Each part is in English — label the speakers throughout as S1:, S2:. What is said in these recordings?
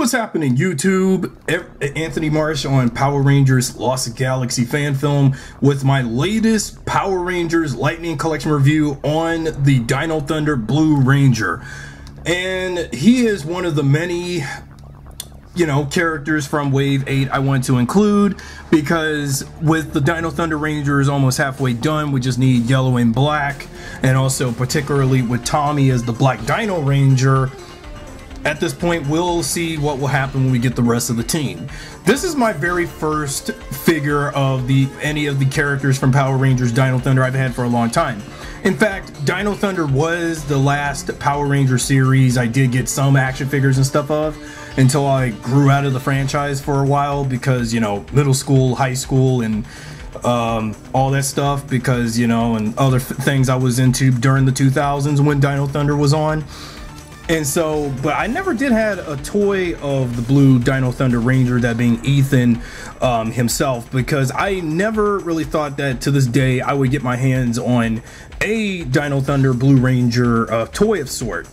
S1: What's happening, YouTube? Anthony Marsh on Power Rangers Lost Galaxy fan film with my latest Power Rangers Lightning Collection review on the Dino Thunder Blue Ranger. And he is one of the many, characters from Wave 8 I want to include, because with the Dino Thunder Rangers almost halfway done, we just need yellow and black, and also particularly with Tommy as the Black Dino Ranger. At this point, we'll see what will happen when we get the rest of the team. This is my very first figure of any of the characters from Power Rangers Dino Thunder I've had for a long time. In fact, Dino Thunder was the last Power Ranger series I did get some action figures and stuff of, until I grew out of the franchise for a while because, middle school, high school, and all that stuff, because, and other things I was into during the 2000s when Dino Thunder was on. And so, but I never did had a toy of the Blue Dino Thunder Ranger, that being Ethan himself, because I never really thought that to this day I would get my hands on a Dino Thunder Blue Ranger toy of sort.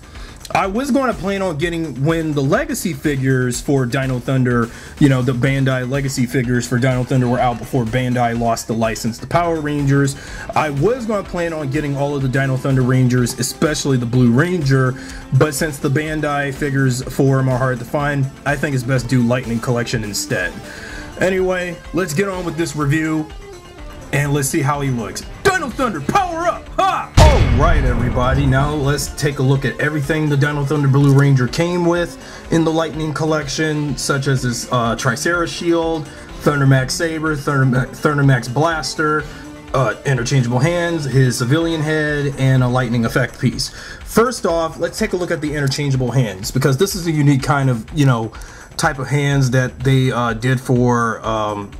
S1: I was going to plan on getting, when the legacy figures for Dino Thunder, the Bandai legacy figures for Dino Thunder were out before Bandai lost the license to Power Rangers. I was going to plan on getting all of the Dino Thunder Rangers, especially the Blue Ranger, but since the Bandai figures for them are hard to find, I think it's best do Lightning Collection instead. Anyway, let's get on with this review, and let's see how he looks. Dino Thunder, power up! Ha! Alright everybody, now let's take a look at everything the Dino Thunder Blue Ranger came with in the Lightning Collection, such as his Tricera Shield, Thundermax Saber, Thundermax Blaster, interchangeable hands, his civilian head, and a lightning effect piece. First off, let's take a look at the interchangeable hands, because this is a unique kind of, type of hands that they did for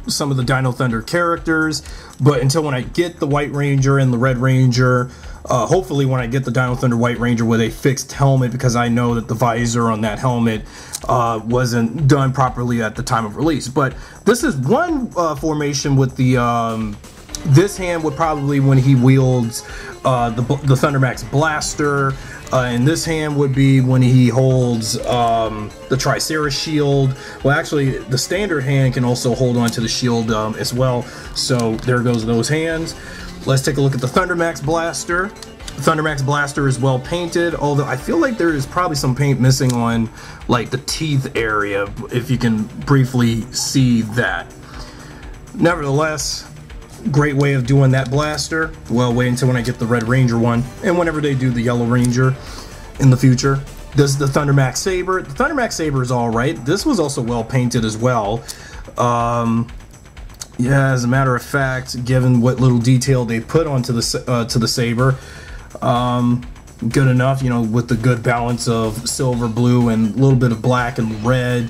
S1: some of the Dino Thunder characters. But until when I get the White Ranger and the Red Ranger, hopefully when I get the Dino Thunder White Ranger with a fixed helmet, because I know that the visor on that helmet wasn't done properly at the time of release. But this is one formation with the this hand would probably when he wields the Thundermax Blaster, and this hand would be when he holds the Tricera Shield. Well, actually, the standard hand can also hold on to the shield as well. So there goes those hands. Let's take a look at the Thundermax Blaster. The Thundermax Blaster is well painted, although I feel like there is probably some paint missing on like the teeth area, if you can briefly see that. Nevertheless, great way of doing that blaster. Well, wait until when I get the Red Ranger one, and whenever they do the Yellow Ranger in the future. This is the Thundermax Saber. The Thundermax Saber is alright. This was also well painted as well. Yeah, as a matter of fact, given what little detail they put onto the to the Saber, good enough, with the good balance of silver, blue, and a little bit of black and red.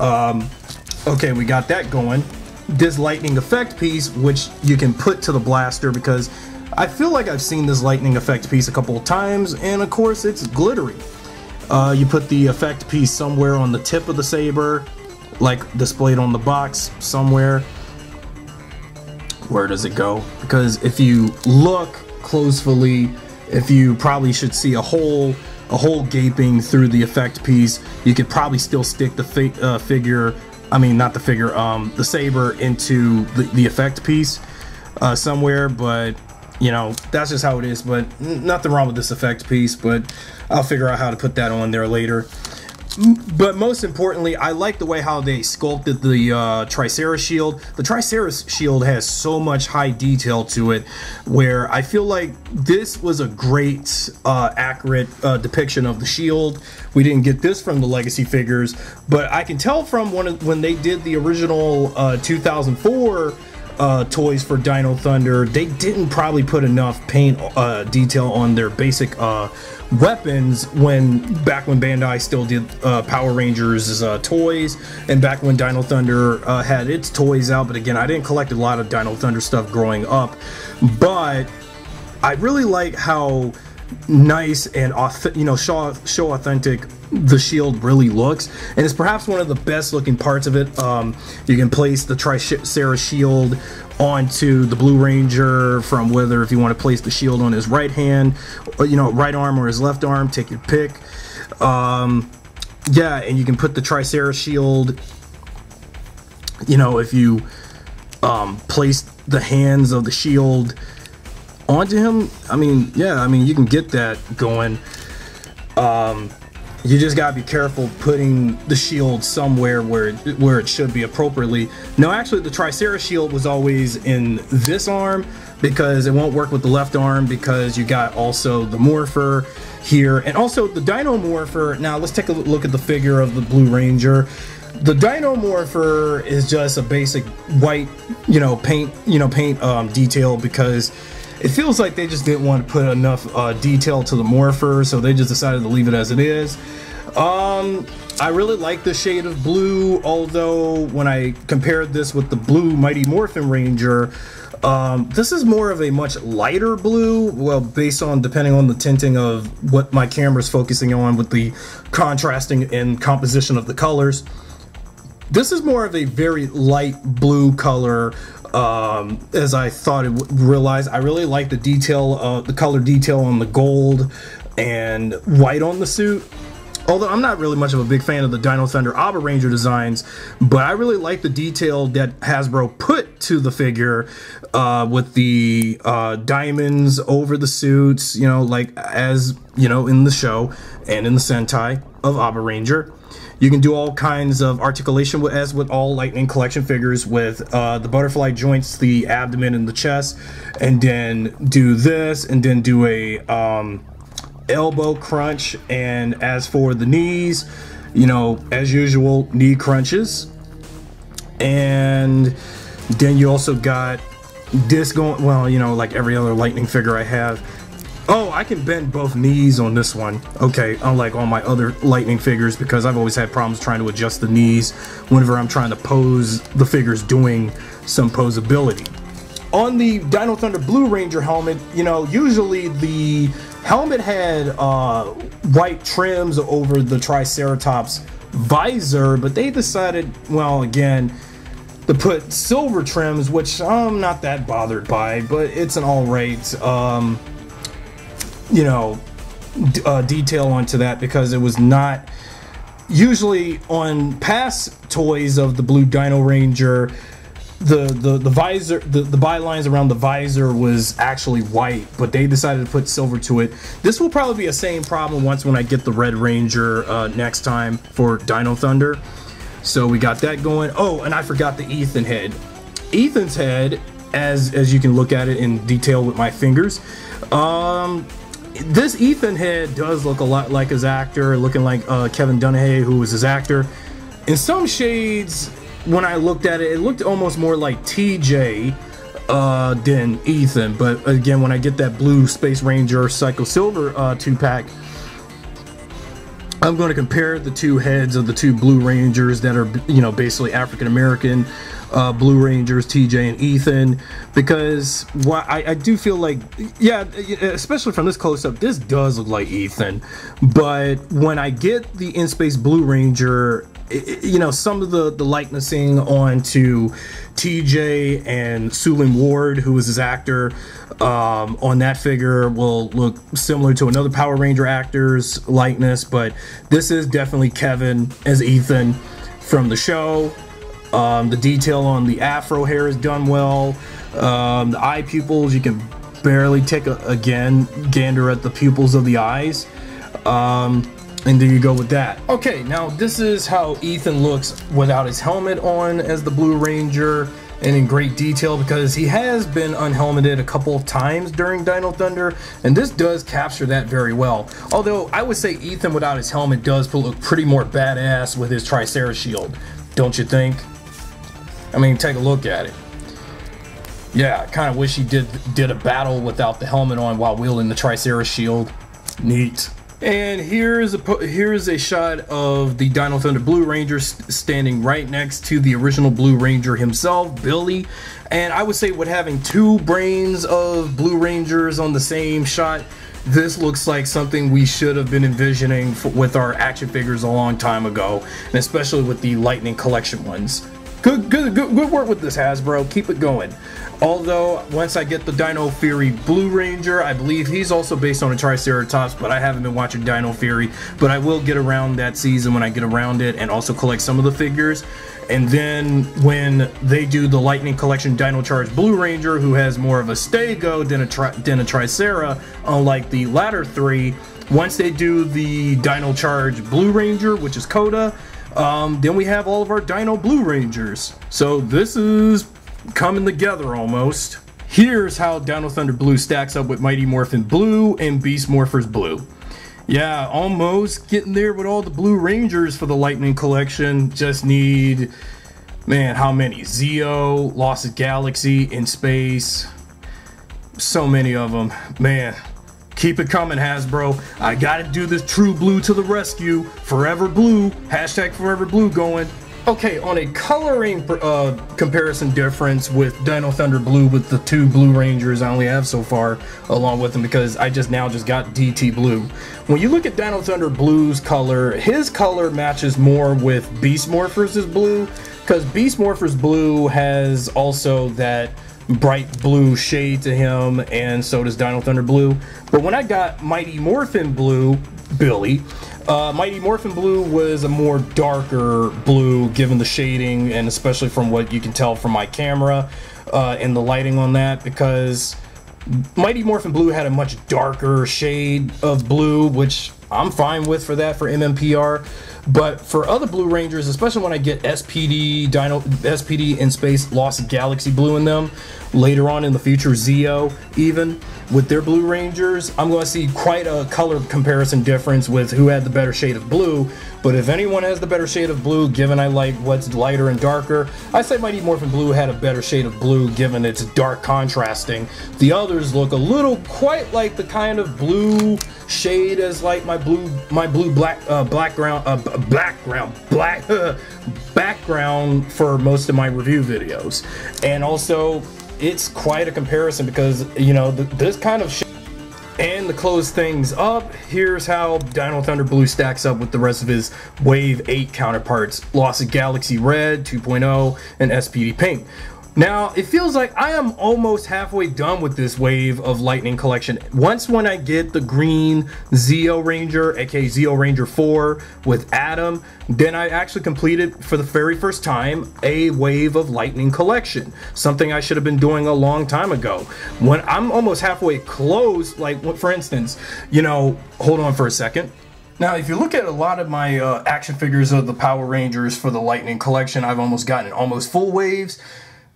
S1: Okay, we got that going. This lightning effect piece, which you can put to the blaster, because I feel like I've seen this lightning effect piece a couple of times, and of course it's glittery. You put the effect piece somewhere on the tip of the saber, like displayed on the box somewhere. Where does it go? Because if you look closely, if you probably should see a hole gaping through the effect piece, you could probably still stick the figure. I mean, not the figure, the saber into the effect piece somewhere, but that's just how it is. But nothing wrong with this effect piece, but I'll figure out how to put that on there later. But most importantly, I like the way how they sculpted the Tricera Shield. The Tricera Shield has so much high detail to it, where I feel like this was a great, accurate depiction of the shield. We didn't get this from the Legacy figures, but I can tell from when they did the original 2004 toys for Dino Thunder, they didn't probably put enough paint detail on their basic weapons back when Bandai still did Power Rangers toys, and back when Dino Thunder had its toys out. But again, I didn't collect a lot of Dino Thunder stuff growing up, but I really like how nice and show authentic the shield really looks, and it's perhaps one of the best looking parts of it. You can place the Tricera Shield onto the Blue Ranger, from whether if you want to place the shield on his right hand, or, right arm or his left arm, take your pick. yeah, and you can put the Tricera Shield, you know, if you place the hands of the shield onto him. I mean, yeah, I mean, you can get that going. You just gotta be careful putting the shield somewhere where it should be appropriately. No, actually, the Tricera Shield was always in this arm because it won't work with the left arm, because you got also the Morpher here, and also the Dino Morpher. Now let's take a look at the figure of the Blue Ranger. The Dino Morpher is just a basic white, paint detail, because it feels like they just didn't want to put enough detail to the Morpher, so they just decided to leave it as it is. I really like the shade of blue, although when I compared this with the blue Mighty Morphin Ranger, this is more of a much lighter blue, well, based on, depending on the tinting of what my camera's focusing on with the contrasting and composition of the colors. This is more of a very light blue color, as I thought it would realize. I really like the detail, the color detail on the gold and white on the suit. Although I'm not really much of a big fan of the Dino Thunder Abba Ranger designs, but I really like the detail that Hasbro put to the figure, with the diamonds over the suits, like as, in the show and in the Sentai of Abba Ranger. You can do all kinds of articulation, as with all Lightning Collection figures, with the butterfly joints, the abdomen and the chest, and then do this, and then do a elbow crunch. And as for the knees, as usual, knee crunches. And then you also got this going, well, like every other Lightning figure I have. Oh, I can bend both knees on this one. Okay, unlike all my other Lightning figures, because I've always had problems trying to adjust the knees whenever I'm trying to pose the figures doing some posability. On the Dino Thunder Blue Ranger helmet, usually the helmet had white trims over the Triceratops visor, but they decided, well, again, to put silver trims, which I'm not that bothered by, but it's an alright, detail onto that, because it was not usually on past toys of the Blue Dino Ranger. The visor, the bylines around the visor was actually white, but they decided to put silver to it. This will probably be a same problem when I get the Red Ranger next time for Dino Thunder. So we got that going. Oh, and I forgot the Ethan head. Ethan's head, as you can look at it in detail with my fingers, this Ethan head does look a lot like his actor, looking like Kevin Dunaway, who was his actor. In some shades, when I looked at it, it looked almost more like TJ than Ethan. But again, when I get that Blue Space Ranger Psycho Silver 2-pack, I'm going to compare the two heads of the two Blue Rangers that are, basically African American Blue Rangers, TJ and Ethan, because I do feel like, yeah, especially from this close-up, this does look like Ethan. But when I get the In-Space Blue Ranger, some of the likenessing onto TJ and Sulin Ward, who was his actor, on that figure will look similar to another Power Ranger actor's likeness, but this is definitely Kevin as Ethan from the show. The detail on the afro hair is done well. The eye pupils, you can barely take a gander at the pupils of the eyes. And there you go with that. Okay, now this is how Ethan looks without his helmet on as the Blue Ranger, and in great detail, because he has been unhelmeted a couple of times during Dino Thunder, and this does capture that very well. Although I would say Ethan without his helmet does look pretty more badass with his Tricera Shield, don't you think? I mean, take a look at it. Yeah, I kind of wish he did a battle without the helmet on while wielding the Tricera Shield. Neat. And here's a shot of the Dino Thunder Blue Ranger standing right next to the original Blue Ranger himself, Billy. And I would say with having two brains of Blue Rangers on the same shot, this looks like something we should have been envisioning with our action figures a long time ago, and especially with the Lightning Collection ones. Good work with this, Hasbro. Keep it going. Although, once I get the Dino Fury Blue Ranger, I believe he's also based on a Triceratops, but I haven't been watching Dino Fury. But I will get around that season when I get around it and also collect some of the figures. And then when they do the Lightning Collection Dino Charge Blue Ranger, who has more of a stego than a Tricera, unlike the latter three, once they do the Dino Charge Blue Ranger, which is Coda, then we have all of our Dino Blue Rangers. So this is coming together almost. Here's how Dino Thunder Blue stacks up with Mighty Morphin Blue and Beast Morphers Blue. Yeah, almost getting there with all the Blue Rangers for the Lightning Collection. Just need, man, how many? Zeo, Lost Galaxy, In Space. So many of them. Man, keep it coming, Hasbro. I gotta do this True Blue to the rescue. Forever Blue. Hashtag Forever Blue going. Okay, on a coloring comparison difference with Dino Thunder Blue with the 2 Blue Rangers I only have so far along with them because I just got DT Blue. When you look at Dino Thunder Blue's color, his color matches more with Beast Morphers' blue because Beast Morphers Blue has also that bright blue shade to him, and so does Dino Thunder Blue. But when I got Mighty Morphin Blue, Billy, Mighty Morphin Blue was a more darker blue given the shading, and especially from what you can tell from my camera and the lighting on that, because Mighty Morphin Blue had a much darker shade of blue, which I'm fine with for that for MMPR. But for other Blue Rangers, especially when I get SPD In Space Lost Galaxy Blue in them, later on in the future, Zeo even, with their Blue Rangers, I'm going to see quite a color comparison difference with who had the better shade of blue. But if anyone has the better shade of blue, given I like what's lighter and darker, I say Mighty Morphin Blue had a better shade of blue given its dark contrasting. The others look a little quite like the kind of blue shade as like my blue background for most of my review videos. And also it's quite a comparison because, you know, this kind of shade. And to close things up, here's how Dino Thunder Blue stacks up with the rest of his Wave 8 counterparts: Lost Galaxy Red 2.0 and SPD Pink. Now, it feels like I am almost halfway done with this wave of Lightning Collection. When I get the green Zeo Ranger, aka Zeo Ranger 4 with Adam, then I actually completed for the very first time a wave of Lightning Collection. Something I should have been doing a long time ago. When I'm almost halfway close, like for instance, you know, hold on for a second. Now, if you look at a lot of my action figures of the Power Rangers for the Lightning Collection, I've almost gotten almost full waves.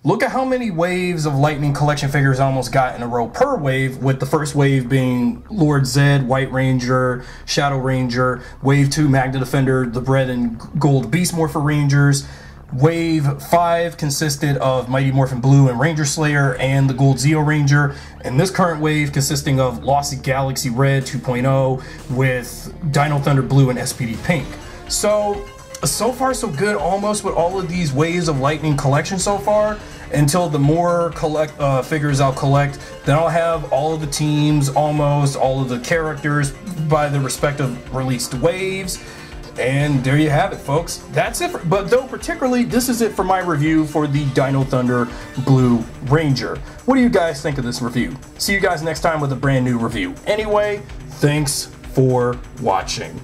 S1: Look at how many waves of Lightning Collection figures I almost got in a row per wave, with the first wave being Lord Zed, White Ranger, Shadow Ranger, Wave 2 Magna Defender, the Red and Gold Beast Morpher Rangers. Wave 5 consisted of Mighty Morphin Blue and Ranger Slayer and the Gold Zeo Ranger, and this current wave consisting of Lost Galaxy Red 2.0 with Dino Thunder Blue and SPD Pink. So far so good almost with all of these waves of Lightning Collection so far, until the more figures I'll collect, then I'll have all of the teams, almost all of the characters by the respective released waves. And there you have it, folks. That's it. But though particularly, this is it for my review for the Dino Thunder Blue Ranger. What do you guys think of this review? See you guys next time with a brand new review. Anyway, thanks for watching.